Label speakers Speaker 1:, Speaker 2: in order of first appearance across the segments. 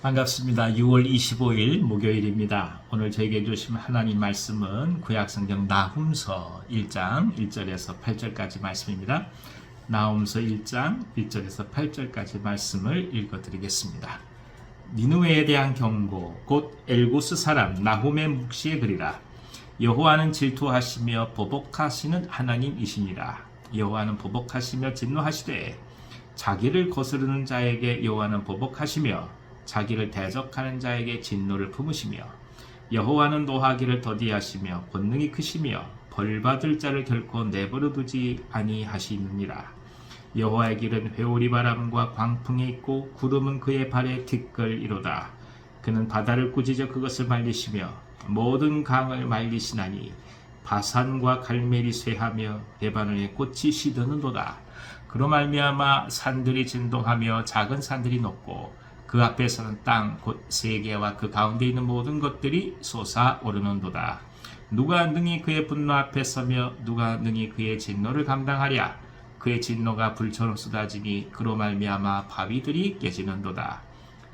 Speaker 1: 반갑습니다. 6월 25일 목요일입니다. 오늘 저에게 주신 하나님 말씀은 구약성경 나훔서 1장 1절에서 8절까지 말씀입니다. 나훔서 1장 1절에서 8절까지 말씀을 읽어드리겠습니다. 니느웨에 대한 경고 곧 엘고스 사람 나훔의 묵시에 그리라. 여호와는 질투하시며 보복하시는 하나님이시니라. 여호와는 보복하시며 진노하시되 자기를 거스르는 자에게 여호와는 보복하시며 자기를 대적하는 자에게 진노를 품으시며 여호와는 노하기를 더디하시며 권능이 크시며 벌받을 자를 결코 내버려 두지 아니하시느니라. 여호와의 길은 회오리 바람과 광풍이 있고 구름은 그의 발에 티끌이로다. 그는 바다를 꾸짖어 그것을 말리시며 모든 강을 말리시나니 바산과 갈멜이 쇠하며 레바논의 꽃이 시드는도다. 그로 말미암아 산들이 진동하며 작은 산들이 높고 그 앞에서는 땅 곧 세계와 그 가운데 있는 모든 것들이 솟아오르는도다. 누가 능히 그의 분노 앞에 서며 누가 능히 그의 진노를 감당하랴. 그의 진노가 불처럼 쏟아지니 그로 말미암아 바위들이 깨지는도다.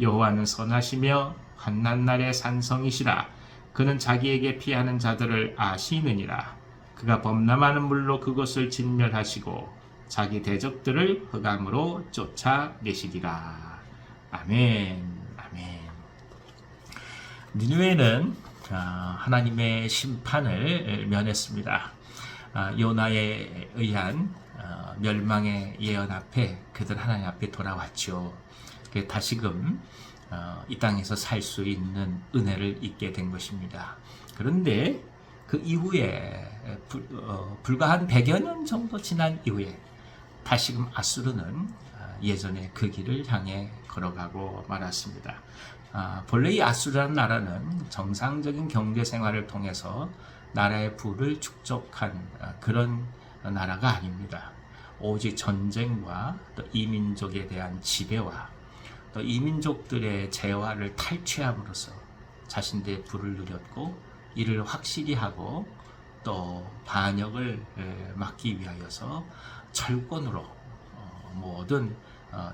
Speaker 1: 여호와는 선하시며 환난날의 산성이시라. 그는 자기에게 피하는 자들을 아시느니라. 그가 범람하는 물로 그것을 진멸하시고 자기 대적들을 흑암으로 쫓아내시리라. 아멘, 아멘. 니느웨는 하나님의 심판을 면했습니다. 요나에 의한 멸망의 예언 앞에 그들 하나님 앞에 돌아왔죠. 다시금 이 땅에서 살 수 있는 은혜를 잊게 된 것입니다. 그런데 그 이후에 불과 한 100여 년 정도 지난 이후에 다시금 아수르는 예전의 그 길을 향해 걸어가고 말았습니다. 본래 이 아수르라는 나라는 정상적인 경제 생활을 통해서 나라의 부를 축적한 그런 나라가 아닙니다. 오직 전쟁과 또 이민족에 대한 지배와 또 이민족들의 재화를 탈취함으로써 자신들의 부를 누렸고 이를 확실히 하고 또 반역을 막기 위하여서 철권으로 모든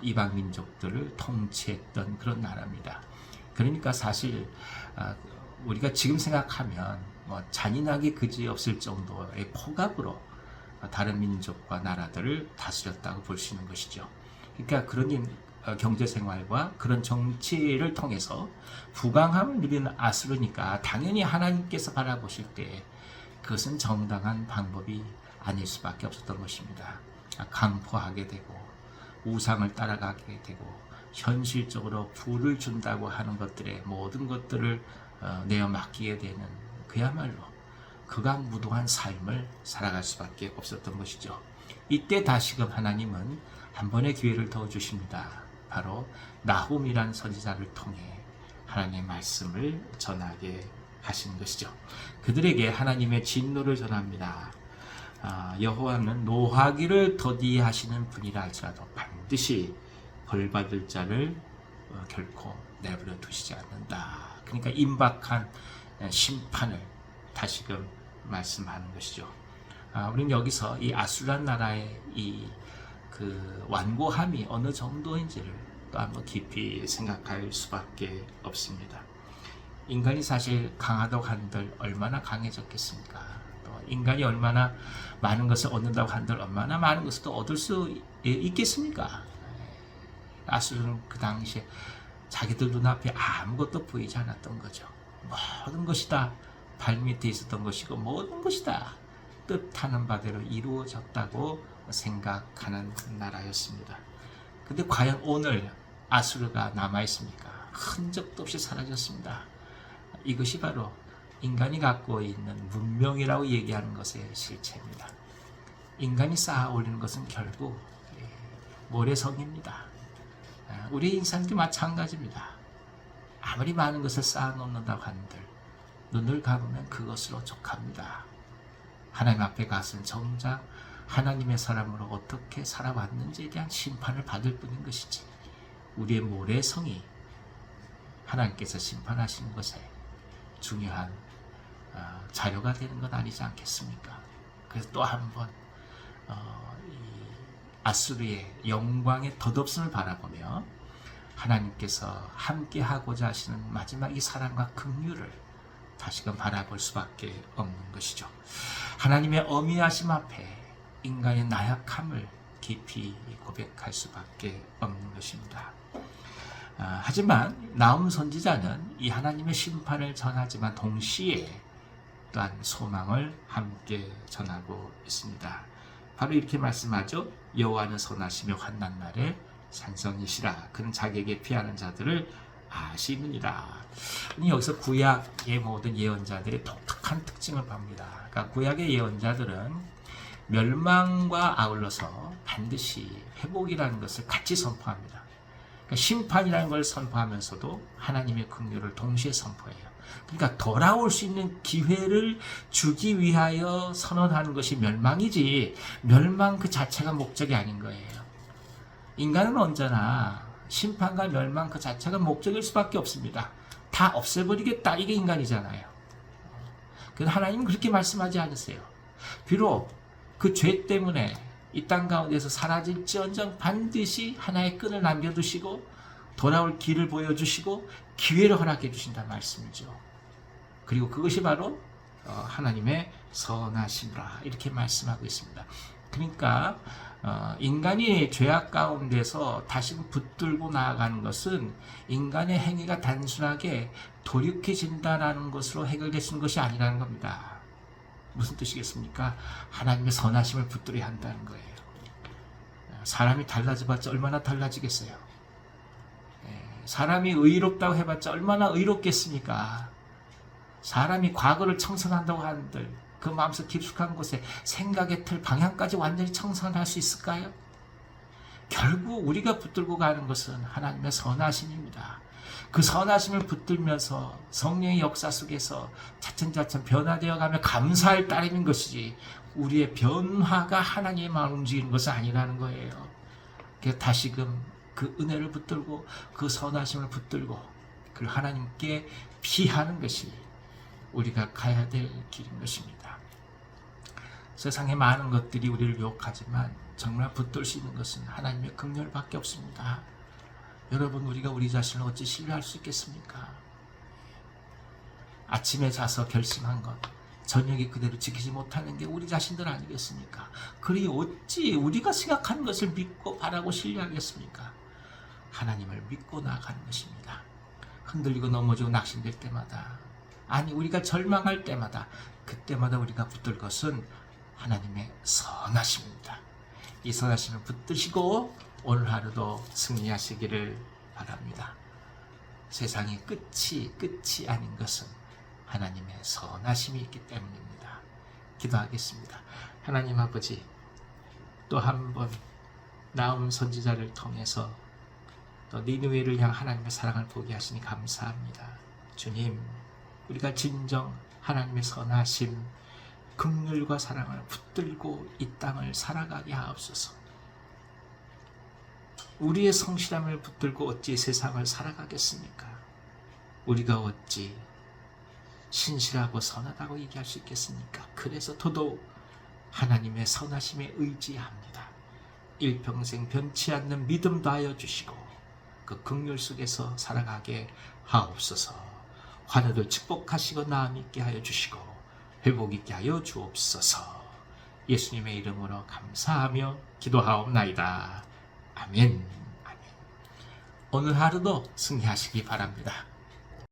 Speaker 1: 이방 민족들을 통치했던 그런 나라입니다. 그러니까 사실 우리가 지금 생각하면 잔인하게 그지없을 정도의 폭압으로 다른 민족과 나라들을 다스렸다고 볼 수 있는 것이죠. 그러니까 그런 경제생활과 그런 정치를 통해서 부강함을 누리는 아수르니까 당연히 하나님께서 바라보실 때 그것은 정당한 방법이 아닐 수밖에 없었던 것입니다. 강포하게 되고 우상을 따라가게 되고 현실적으로 부를 준다고 하는 것들의 모든 것들을 내어 맡기게 되는 그야말로 극악무도한 삶을 살아갈 수밖에 없었던 것이죠. 이때 다시금 하나님은 한 번의 기회를 더 주십니다. 바로 나훔이란 선지자를 통해 하나님의 말씀을 전하게 하시는 것이죠. 그들에게 하나님의 진노를 전합니다. 여호와는 노하기를 더디하시는 분이라 할지라도 반드시 벌받을 자를 결코 내버려 두시지 않는다. 그러니까 임박한 심판을 다시금 말씀하는 것이죠. 우리는 여기서 이 아수란 나라의 이 그 완고함이 어느 정도인지를 또 한번 깊이 생각할 수밖에 없습니다. 인간이 사실 강하다고 한들 얼마나 강해졌겠습니까? 또 인간이 얼마나 많은 것을 얻는다고 한들 얼마나 많은 것을 또 얻을 수 있겠습니까? 아수르는 그 당시에 자기들 눈앞에 아무것도 보이지 않았던 거죠. 모든 것이 다 발밑에 있었던 것이고 모든 것이 다 뜻하는 바대로 이루어졌다고 생각하는 나라였습니다. 근데 과연 오늘 아수르가 남아있습니까? 흔적도 없이 사라졌습니다. 이것이 바로 인간이 갖고 있는 문명이라고 얘기하는 것의 실체입니다. 인간이 쌓아 올리는 것은 결국 모래성입니다. 우리 인생도 마찬가지입니다. 아무리 많은 것을 쌓아 놓는다고 한들 눈을 감으면 그것으로 족합니다. 하나님 앞에 가서는 정작 하나님의 사람으로 어떻게 살아왔는지에 대한 심판을 받을 뿐인 것이지 우리의 모래성이 하나님께서 심판하시는 것에 중요한 자료가 되는 건 아니지 않겠습니까? 그래서 또 한번 아수르의 영광의 덧없음을 바라보며 하나님께서 함께 하고자 하시는 마지막 이 사랑과 긍휼을 다시금 바라볼 수밖에 없는 것이죠. 하나님의 어미하심 앞에 인간의 나약함을 깊이 고백할 수밖에 없는 것입니다. 하지만 나움 선지자는 이 하나님의 심판을 전하지만 동시에 또한 소망을 함께 전하고 있습니다. 바로 이렇게 말씀하죠. 여호와는 선하시며 환난 날에 산성이시라. 그는 자기에게 피하는 자들을 아시느니라. 여기서 구약의 모든 예언자들의 독특한 특징을 봅니다. 그러니까 구약의 예언자들은 멸망과 아울러서 반드시 회복이라는 것을 같이 선포합니다. 그러니까 심판이라는 걸 선포하면서도 하나님의 긍휼을 동시에 선포해요. 그러니까 돌아올 수 있는 기회를 주기 위하여 선언하는 것이 멸망이지, 멸망 그 자체가 목적이 아닌 거예요. 인간은 언제나 심판과 멸망 그 자체가 목적일 수밖에 없습니다. 다 없애버리겠다, 이게 인간이잖아요. 그런데 하나님은 그렇게 말씀하지 않으세요. 비록 그 죄 때문에 이 땅 가운데서 사라질지언정 반드시 하나의 끈을 남겨두시고 돌아올 길을 보여주시고 기회를 허락해 주신다는 말씀이죠. 그리고 그것이 바로 하나님의 선하심이라 이렇게 말씀하고 있습니다. 그러니까 인간이 죄악 가운데서 다시 붙들고 나아가는 것은 인간의 행위가 단순하게 돌이켜진다는 것으로 해결되는 것이 아니라는 겁니다. 무슨 뜻이겠습니까? 하나님의 선하심을 붙들어야 한다는 거예요. 사람이 달라져봤자 얼마나 달라지겠어요? 사람이 의롭다고 해봤자 얼마나 의롭겠습니까? 사람이 과거를 청산한다고 하는들 그 마음속 깊숙한 곳에 생각의 틀, 방향까지 완전히 청산할 수 있을까요? 결국 우리가 붙들고 가는 것은 하나님의 선하심입니다. 그 선하심을 붙들면서 성령의 역사 속에서 차츰차츰 변화되어 가며 감사할 따름인 것이지, 우리의 변화가 하나님의 마음을 움직이는 것은 아니라는 거예요. 그래서 다시금 그 은혜를 붙들고 그 선하심을 붙들고 그 하나님께 피하는 것이 우리가 가야 될 길인 것입니다. 세상에 많은 것들이 우리를 유혹하지만 정말 붙들 수 있는 것은 하나님의 긍휼밖에 없습니다. 여러분, 우리가 우리 자신을 어찌 신뢰할 수 있겠습니까? 아침에 자서 결심한 것, 저녁에 그대로 지키지 못하는 게 우리 자신들 아니겠습니까? 그리 어찌 우리가 생각하는 것을 믿고 바라고 신뢰하겠습니까? 하나님을 믿고 나아가는 것입니다. 흔들리고 넘어지고 낙심될 때마다, 아니 우리가 절망할 때마다, 그때마다 우리가 붙들 것은 하나님의 선하심입니다. 이 선하심을 붙드시고 오늘 하루도 승리하시기를 바랍니다. 세상의 끝이 아닌 것은 하나님의 선하심이 있기 때문입니다. 기도하겠습니다. 하나님 아버지, 또 한 번 나움 선지자를 통해서 또 니느웨를 향한 하나님의 사랑을 보게 하시니 감사합니다. 주님, 우리가 진정 하나님의 선하심, 긍휼과 사랑을 붙들고 이 땅을 살아가게 하옵소서. 우리의 성실함을 붙들고 어찌 세상을 살아가겠습니까? 우리가 어찌 신실하고 선하다고 얘기할 수 있겠습니까? 그래서 더더욱 하나님의 선하심에 의지합니다. 일평생 변치 않는 믿음 다하여 주시고 그 긍휼 속에서 살아가게 하옵소서. 환우를 축복하시고 나음 있게 하여 주시고 회복 있게 하여 주옵소서. 예수님의 이름으로 감사하며 기도하옵나이다. 아멘. 아멘. 오늘 하루도 승리하시기 바랍니다.